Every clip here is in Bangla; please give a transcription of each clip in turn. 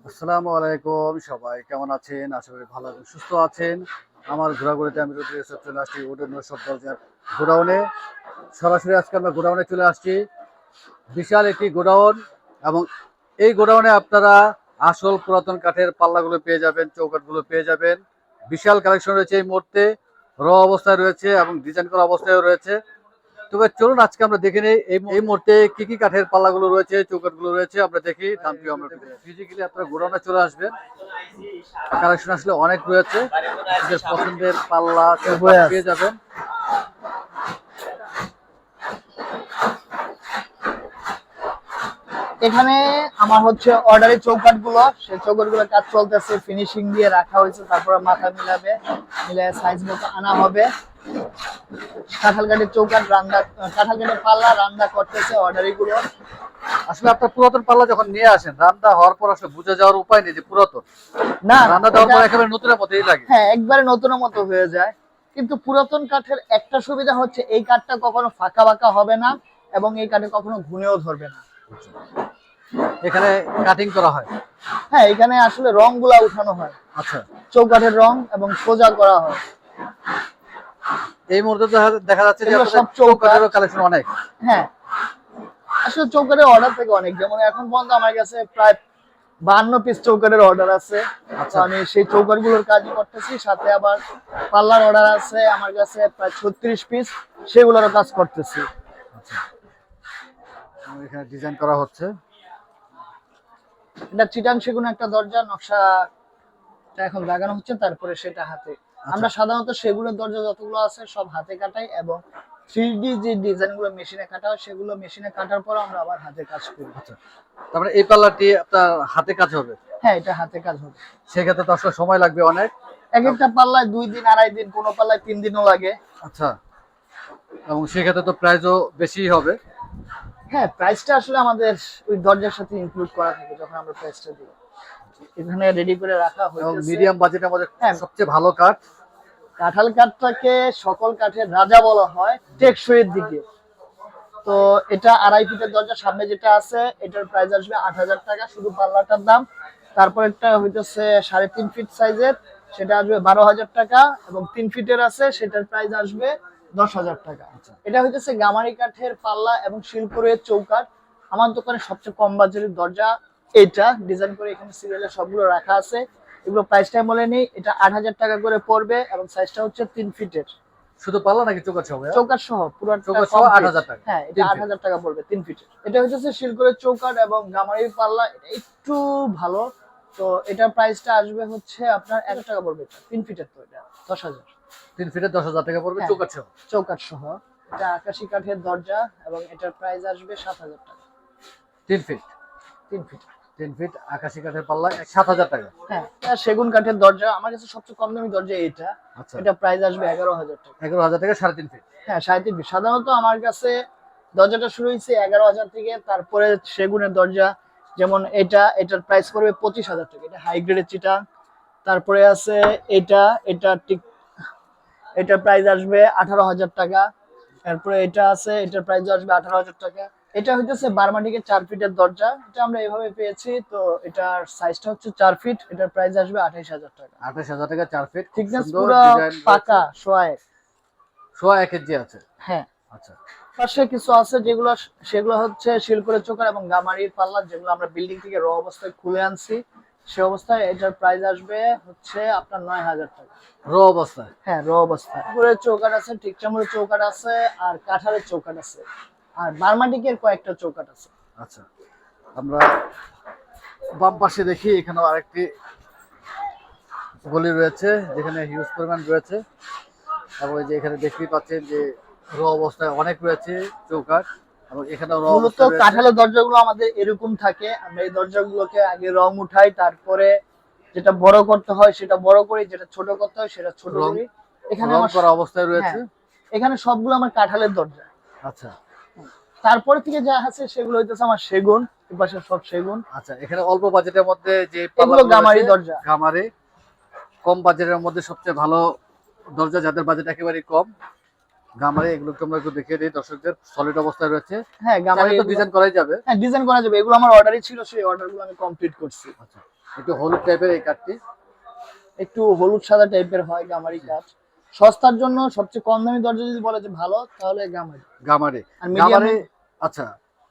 আসসালামু আলাইকুম, সবাই কেমন আছেন? আশা করি ভালো এবং সুস্থ আছেন। আমার ঘোরাঘুরিতে আমি রুদ্র এসে চলে আসছি উডেন সব দরজার গোডাউনে। সরাসরি আজকে আমরা গোডাউনে চলে আসছি। বিশাল একটি গোডাউন এবং এই গোডাউনে আপনারা আসল পুরাতন কাঠের পাল্লাগুলো পেয়ে যাবেন, চৌকাঠগুলো পেয়ে যাবেন। বিশাল কালেকশন রয়েছে এই মুহূর্তে, র অবস্থায় রয়েছে এবং ডিজাইন করা অবস্থায়ও রয়েছে। তবে চলুন আজকে আমরা দেখে নিই এই মুহূর্তে কি কি কাঠের পাল্লাগুলো রয়েছে, চৌকাঠগুলো রয়েছে। আমরা দেখি দামটিও আমরা ফিজিক্যালি আপনারা গোডাউনে চলে আসবেন। কালেকশন আসলে অনেক রয়েছে, আপনাদের পছন্দের পাল্লা চৌকাঠ পেয়ে যাবেন। এখানে আমার হচ্ছে অর্ডারের চৌকাঠ গুলো, সেই চৌকাঠ গুলো কাজ চলতেছে, ফিনিশিং দিয়ে রাখা হয়েছে, তারপরে মাথা মিলে সাইজ মতো আনা হবে। কাঁঠাল কাঠের চৌকাঠ কাঁঠাল কাঠের পাল্লা রান্না করতেছে অর্ডারি গুলো। আসলে আপনার পুরাতন পাল্লা যখন নিয়ে আসেন, রান্না হওয়ার পর আসলে বুঝে যাওয়ার উপায় নেই যে পুরাতন না, রান্না দেওয়ার পর একেবারে নতুনের মতোই লাগে। হ্যাঁ, একবারে নতুনের মতো হয়ে যায়। কিন্তু পুরাতন কাঠের একটা সুবিধা হচ্ছে এই কাঠটা কখনো ফাঁকা বাঁকা হবে না এবং এই কাঠে কখনো ঘুনেও ধরবে না। এখানে কাটিং করা হয়? হ্যাঁ, এখানে আসলে রং গুলা উঠানো হয়। আচ্ছা, চৌকাঠের রং এবং সোজা করা হয়। এই মুহূর্তে তো দেখা যাচ্ছে যে সব চৌকাঠেরও কালেকশন অনেক। হ্যাঁ, আসলে চৌকাঠের অর্ডার থেকে অনেক, যেমন এখন পর্যন্ত আমার কাছে প্রায় 52 পিস চৌকাঠের অর্ডার আছে। আচ্ছা, আমি সেই চৌকাঠ গুলোর কাজই করতেছি, সাথে আবার পাল্লার অর্ডার আছে আমার কাছে প্রায় 36 পিস, সেগুলোরও কাজ করতেছি। আচ্ছা, এখানে ডিজাইন করা হচ্ছে। এটা চিটাং সেগুন একটা দরজা নকশাটা এখন লাগানো হচ্ছে, তারপরে সেটা হাতে। আমরা সাধারণত সেগুনের দরজা যতগুলো আছে সব হাতে কাটাই এবং 3D যে ডিজাইন গুলো মেশিনে কাটা হয় সেগুলো মেশিনে কাটার পর আমরা আবার হাতে কাজ করি। আচ্ছা, তারপরে এই পাল্লাটি আপনার হাতে কাজ হবে? হ্যাঁ, এটা হাতে কাজ হবে। সেক্ষেত্রে তো আসলে সময় লাগবে অনেক। এক একটা পাল্লায় 2 দিন 2.5 দিন, কোনো পাল্লায় 3 দিনও লাগে। আচ্ছা, এবং সেক্ষেত্রে তো প্রাইসও বেশি হবে। হ্যাঁ, প্রাইসটা আসলে আমাদের ওই দরজার সাথে ইনক্লুড করা থাকে যখন আমরা প্রাইসটা দিই। এখানে রেডি করে রাখা এবং হয়েছে। মিডিয়াম বাজেটের মধ্যে হ্যাঁ, সবচেয়ে ভালো কাঠ। কাঁঠাল কাঠটাকে সকল কাঠের রাজা বলা হয় টেকসইয়ের দিকে। তো এটা 2.5 ফিটের দরজা, সামনে যেটা আছে এটার প্রাইস আসবে 8,000 টাকা শুধু পাল্লাটার দাম। তারপর একটা হইতেছে 3.5 ফিট সাইজের, সেটা আসবে 12,000 টাকা, এবং 3 ফিটের আছে সেটার প্রাইস আসবে 10,000 টাকা। এটা হইতেছে গামারি কাঠের পাল্লা এবং শিলপুরের চৌকাঠ। আমার দোকানে সবচেয়ে কম বাজারের দরজা এটা, ডিজাইন করে এখানে সিরিয়ালে সবগুলো রাখা আছে। এগুলো প্রাইসটা বলে নেই, এটা 8,000 টাকা করে পড়বে এবং সাইজটা হচ্ছে 3 ফিটের। শুধু পাল্লা নাকি চৌকাঠ সহ? চৌকাঠ সহ পুরো চৌকাঠ সহ 8,000 টাকা। হ্যাঁ, এটা 8,000 টাকা পড়বে 3 ফিটের। এটা হচ্ছে শিলকরের চৌকাঠ এবং গামারির পাল্লা, এটা একটু ভালো। তো এটার প্রাইসটা আসবে হচ্ছে আপনার 1,000 টাকা পড়বে। এটা 3 ফিটের, তো এটা 10,000। 3 ফিটে 10,000 টাকা পড়বে হ্যাঁ, চৌকাঠ সহ? চৌকাঠ সহ। এটা আকাশী কাঠের দরজা এবং এটার প্রাইস আসবে 7,000 টাকা। 3 ফিট? 3 ফিট। 3 ফিট আকাশী কাঠের পাল্লা 7,000 টাকা। হ্যাঁ, এটা সেগুন কাঠের দরজা। আমার কাছে সবচেয়ে কম দামি দরজা এটা। আচ্ছা, এটা প্রাইস আসবে 11,000 টাকা। 11,000 টাকা 3.5 ফিট? হ্যাঁ, 3.5 ফিট। সাধারণত আমার কাছে দরজাটা শুরু হয়েছে 11,000 থেকে, তারপরে সেগুনের দরজা যেমন এটার প্রাইস পড়বে 25,000 টাকা, এটা হাই গ্রেডের চিটাং। তারপরে আছে এটার প্রাইস আসবে 18,000 টাকা। তারপরে এটা আছে, এটার প্রাইস আসবে 18,000 টাকা। এটা হইতেছে বারমাটিকের 4 ফিটের দরজা, এটা আমরা এভাবে পেয়েছি। তো এটার সাইজটা হচ্ছে 4 ফিট, এটার প্রাইস আসবে 28,000 টাকা। 28,000 টাকা 4 ফিট। থিকনেস পুরো পাকা সোয়া 1 ইঞ্চি আছে? হ্যাঁ। আচ্ছা, পাশে কিছু আছে সেগুলো হচ্ছে শিলকরের চৌকাঠ এবং গামারির পাল্লা, যেগুলো আমরা বিল্ডিং থেকে র অবস্থায় খুলে আনছি। সে অবস্থায় এটার প্রাইস আসবে হচ্ছে আপনার 9,000 টাকা। র অবস্থায়? হ্যাঁ, র অবস্থায়। পুকুরের চৌকাঠ আছে, টিকচামুরের চৌকাঠ আছে, আর কাঠারের চৌকাঠ আছে, আর বারমাটিকের কয়েকটা চৌকাঠ আছে। আচ্ছা, আমরা বাম পাশে দেখি, এখানেও আরেকটি গলি রয়েছে যেখানে হিউজ পরিমাণ রয়েছে। এবং এই যে এখানে দেখতেই পাচ্ছেন যে র অবস্থায় অনেক রয়েছে চৌকাঠ, এবং এখানেও র মূলত অবস্থায় রয়েছে। কাঠালের দরজাগুলো আমাদের এরকম থাকে, আমরা এই দরজাগুলোকে আগে রং উঠাই, তারপরে যেটা বড় করতে হয় সেটা বড় করি, যেটা ছোট করতে হয় সেটা ছোট করি। এখানে রং আমার করা অবস্থায় রয়েছে। হ্যাঁ, এখানে সবগুলো আমার কাঠালের দরজা। আচ্ছা, তারপরে থেকে যা আছে সেগুলো হইতেছে আমার সেগুন, এই পাশে সব সেগুন। আচ্ছা, এখানে অল্প বাজেটের মধ্যে যে এগুলো গামারি দরজা। গামারি কম বাজেটের মধ্যে সবচেয়ে ভালো দরজা, যাদের বাজেট একেবারে কম গামারি এগুলো তোমরা একটু দেখিয়ে দিই দর্শকদের, সলিড অবস্থায় রয়েছে। হ্যাঁ গামারি চাইলে তো ডিজাইন করাই যাবে। হ্যাঁ ডিজাইন করা যাবে, এগুলো আমার অর্ডারই ছিল, সেই অর্ডারগুলো আমি কমপ্লিট করছি। আচ্ছা, একটু হলুদ টাইপের এই কাঠটি। একটু হলুদ সাদা টাইপের হয় গামারি কাঠ। সস্তার জন্য সবচেয়ে কম দামি দরজা যদি বলে যে ভালো, তাহলে গামারি। গামারি আর মিডিয়াম, গামারি আচ্ছা,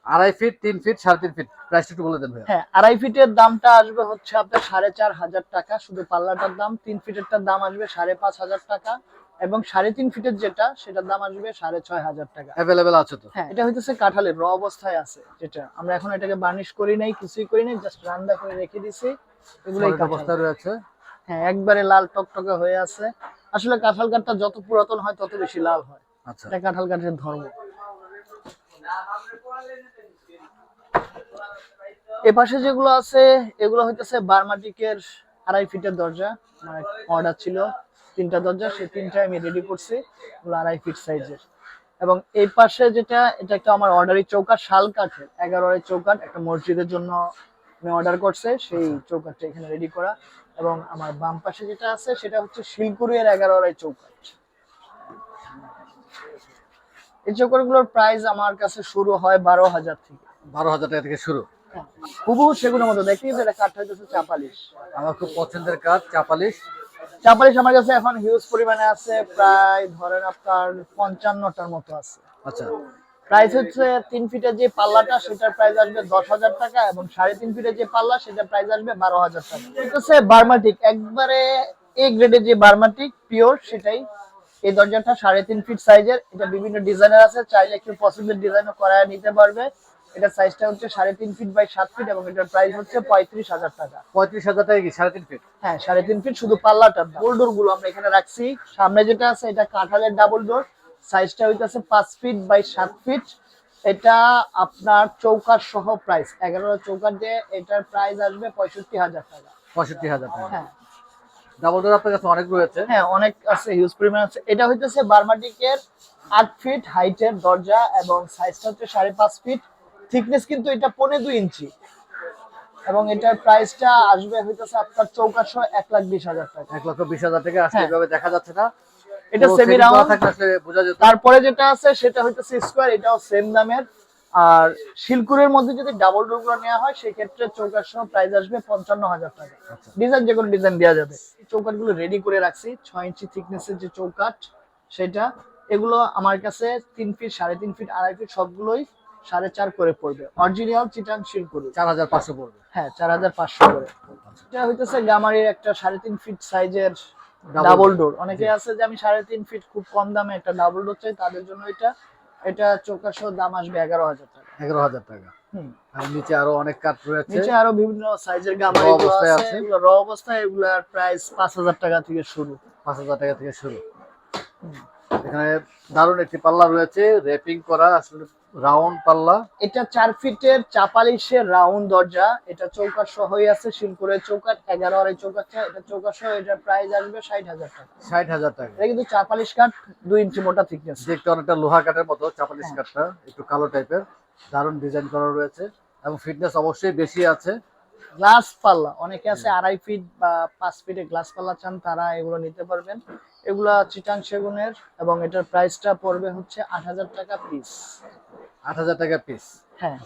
2.5 ফিট, 3 ফিট, 3.5 ফিট, প্রাইসটা একটু বলে দেন ভাইয়া। হ্যাঁ 2.5 ফিটের দামটা আসবে হচ্ছে আপনার 4,500 টাকা শুধু পাল্লাটার দাম। 3 ফিটেরটার দাম আসবে 5,500 টাকা, এবং 3.5 ফিটের যেটা সেটার দাম আসবে 6,500 টাকা। অ্যাভেলেবেল আছে তো? হ্যাঁ এটা হইতেছে কাঁঠালের র অবস্থায় আছে, যেটা আমরা এখন এটাকে বার্নিশ করি নাই, কিছুই করি নাই, জাস্ট রান্না করে রেখে দিছি। এগুলোই সলিড কাঁঠাল অবস্থায় রয়েছে। হ্যাঁ একবারে লাল টকটকে হয়ে আছে। আসলে কাঁঠাল কাঠটা যত পুরাতন হয় তত বেশি লাল হয়, আচ্ছা, এটা কাঁঠাল কাঠের ধর্ম। এপাশে যেগুলো আছে এগুলো হইতেছে বার্মাটিকের 2.5 ফিটের দরজা। আমার অর্ডার ছিল 3টা দরজা, সেই 3টা আমি রেডি করছি, এগুলো 2.5 ফিট সাইজের। এবং এই পাশে যেটা, এটা একটা আমার অর্ডারি চৌকাঠ, শাল কাঠের 11 চৌকাঠ, একটা মসজিদের জন্য আমি অর্ডার করছে, সেই চৌকাঠটা এখানে রেডি করা। এবং আমার বাম পাশে যেটা আছে সেটা হচ্ছে শিলকুড়ির 11 চৌকাঠ। এই চৌকাঠগুলোর প্রাইস আমার কাছে শুরু হয় 12,000 থেকে। 12,000 টাকা থেকে শুরু। হ্যাঁ, হুবহু সেগুলোর মতো দেখতে, এটা কাঠটা হচ্ছে চাপালিশ। আমার খুব পছন্দের কাঠ চাপালিশ। চাপালিশ আমার কাছে এখন হিউজ পরিমাণে আছে, প্রায় ধরেন আপনার 55টার মতো আছে। আচ্ছা, প্রাইস হচ্ছে 3 ফিটের যে পাল্লাটা সেটার প্রাইস আসবে 10,000 টাকা, এবং 3.5 ফিটের যে পাল্লা সেটার প্রাইস আসবে 12,000 টাকা। এটা হচ্ছে বার্মাটিক, একবারে এ গ্রেডের যে বার্মাটিক পিওর সেটাই। এই দরজাটা 3.5 ফিট সাইজের, এটা বিভিন্ন ডিজাইনের আছে, চাইলে একটু পছন্দের ডিজাইনও করায় নিতে পারবে। এটা সাইজটা হচ্ছে 3.5 ফিট বাই 7 ফিট, এবং এটার প্রাইস হচ্ছে 35,000 টাকা। 35,000 টাকা কি 3.5 ফিট? হ্যাঁ 3.5 ফিট শুধু পাল্লাটা। ডাবল ডোর গুলো আমরা এখানে রাখছি। সামনে যেটা আছে এটা কাঁঠালের ডাবল ডোর, সাইজটা হইতাছে 5 ফিট বাই 7 ফিট। এটা আপনার চৌকাঠ সহ প্রাইস 11 চৌকাঠ দিয়ে এটার প্রাইস আসবে 65,000 টাকা। 65,000 টাকা। হ্যাঁ ডাবল ডোর আপনার কাছে অনেক রয়েছে। হ্যাঁ অনেক আছে, হিউজ পরিমাণ আছে। এটা হইতেছে বার্মাটিকের 8 ফিট হাইটের দরজা, এবং সাইজটা হচ্ছে 5.5 ফিট। থিকনেস কিন্তু এটা 2.5 ইঞ্চি, এবং এটার প্রাইসটা আসবে হইতেছে আপনার চৌকাঠ সহ 1,20,000 টাকা। 1,20,000 টাকা। আজকে হ্যাঁ। এভাবে দেখা যাচ্ছে না, এটা তো সেমি setting করা রাউন্ড। থাকলে আসলে বোঝা যেত। তারপরে যেটা আছে সেটা হইতেছে স্কোয়ার, এটাও সেম দামের। আর শিলকুরের মধ্যে যদি ডাবল ডোর গুলো নেওয়া হয় সেক্ষেত্রে চৌকাঠ সহ প্রাইস আসবে 55,000 টাকা। আচ্ছা, ডিজাইন যে কোনো ডিজাইন দেওয়া যাবে। এই চৌকাঠ গুলো রেডি করে রাখছি, 6 ইঞ্চি থিকনেসের যে চৌকাঠ সেটা। এগুলো আমার কাছে 3 ফিট, 3.5 ফিট, 2.5 ফিট সবগুলোই 4.5 করে পড়বে। অরিজিনাল চিটাং শিলকুরি 4,500 পড়বে। হ্যাঁ 4,500 করে। এটা হইতেছে গামারির একটা 3.5 ফিট সাইজের Double ডাবল door। ডোর। অনেকে আছে যে আমি 3.5 ফিট খুব কম দামে একটা ডাবল ডোর চাই, তাদের জন্য এটা। এটা চৌকাঠ সহ দাম আসবে 11,000 টাকা। 11,000 টাকা। হুম। আর নিচে আরো অনেক কাঠ রয়েছে। নিচে আরো বিভিন্ন সাইজের গামারি Raw গুলো অবস্থায় আছে, আছে। এগুলো র অবস্থায়, এগুলার প্রাইস 5,000 টাকা থেকে শুরু। 5,000 টাকা থেকে শুরু। এখানে দারুণ একটি পাল্লা রয়েছে, র্যাপিং করা, আসলে রাউন্ড পাল্লা। এটা 4 ফিটের চাপালিশের রাউন্ড দরজা, এটা চৌকাঠ সহই আছে, শিলকুরের চৌকাঠ 11 চৌকাঠটা, এটা চৌকাঠ সহ এটার প্রাইস আসবে 60,000 টাকা। 60,000 টাকা। এটা কিন্তু চাপালিশ কাঠ, 2 ইঞ্চি মোটা থিকনেস। দেখতে অনেকটা লোহা কাঠের মতো চাপালিশ হ্যাঁ। কাঠটা, একটু কালো টাইপের, দারুণ ডিজাইন করা রয়েছে, এবং ফিটনেস অবশ্যই বেশি আছে। গ্লাস পাল্লা, অনেকে আছে 2.5 ফিট বা 5 ফিটে গ্লাস পাল্লা চান, তারা এগুলো নিতে পারবেন। এগুলা চিটাং সেগুনের, এবং এটার প্রাইসটা পড়বে হচ্ছে 8,000 টাকা পিস। 8,000 টাকা পিস। হ্যাঁ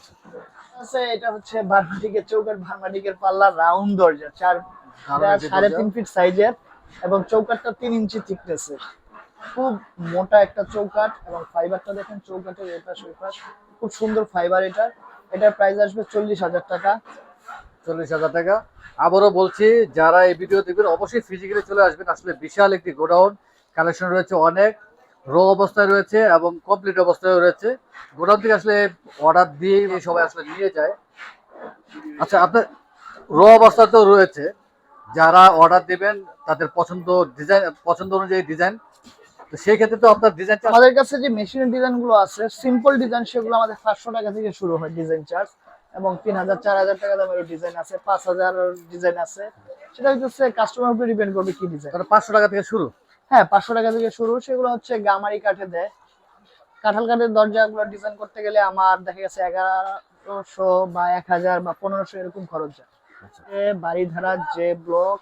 আছে, এটা হচ্ছে বার্মাটিকের চৌকাঠ, বার্মাটিকের পাল্লা রাউন্ড দরজা, দারুণ একটি 3.5 ফিট সাইজের, এবং চৌকাঠটা 3 ইঞ্চি থিকনেসের। খুব মোটা একটা চৌকাঠ, এবং ফাইবারটা দেখেন চৌকাঠের এপাশ ওপাশ, খুব সুন্দর ফাইবার এটার। এটার প্রাইস আসবে 40,000 টাকা। 40,000 টাকা। আবারও বলছি, যারা এই ভিডিও দেখবেন অবশ্যই ফিজিক্যালি চলে আসবেন। আসলে বিশাল একটি গোডাউন, কালেকশন রয়েছে অনেক, র অবস্থায় রয়েছে এবং কমপ্লিট অবস্থায় রয়েছে। গোডাউন থেকে আসলে অর্ডার দিয়ে সবাই আসলে নিয়ে যায়। আচ্ছা, আপনার র অবস্থাতেও রয়েছে, যারা অর্ডার দিবেন তাদের পছন্দ ডিজাইন, পছন্দ অনুযায়ী ডিজাইন, তো সেই ক্ষেত্রে তো আপনার ডিজাইন আমাদের কাছে যে মেশিনের ডিজাইন গুলো আছে সিম্পল ডিজাইন, সেগুলো আমাদের 500 টাকা থেকে শুরু হয় ডিজাইন চার্জ, এবং 3,000 4,000 টাকা দামের ডিজাইন আছে, 5,000 ডিজাইন আছে। সেটা হচ্ছে কাস্টমার উপরে ডিপেন্ড করবে কি ডিজাইন। 500 টাকা থেকে শুরু। হ্যাঁ 500 টাকা থেকে শুরু। সেগুলো হচ্ছে গামারি কাঠে দেয়। কাঁঠাল কাঠের দরজাগুলো ডিজাইন করতে গেলে আমার দেখা গেছে 1100 বা 1,000 বা 1,500 এরকম খরচ যায়। বাড়িধারা যে ব্লক,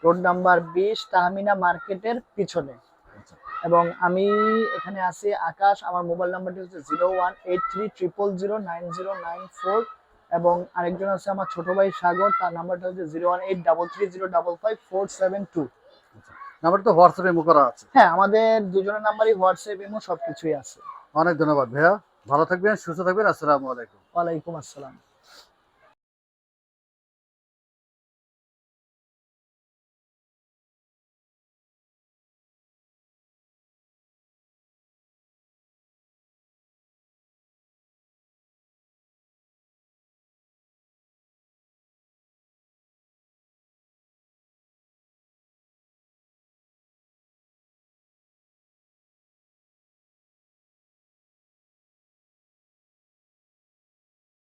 রোড নাম্বার 20, তাহমিনা মার্কেটের পিছনে। এবং আমি এখানে আছি আকাশ। আমার মোবাইল নাম্বারটি হচ্ছে 018300090994 এবং আরেকজন আছে আমার ছোট ভাই সাগর, তার নাম্বারটা হচ্ছে 01833055472। নাম্বার তো হোয়াটসঅ্যাপে ইমো করা আছে। হ্যাঁ, আমাদের দুজনের নাম্বারই হোয়াটসঅ্যাপ ইমো সবকিছুই আছে। অনেক ধন্যবাদ ভাইয়া, ভালো থাকবেন, সুস্থ থাকবেন। আসসালামু আলাইকুম। ওয়ালাইকুম আসসালাম।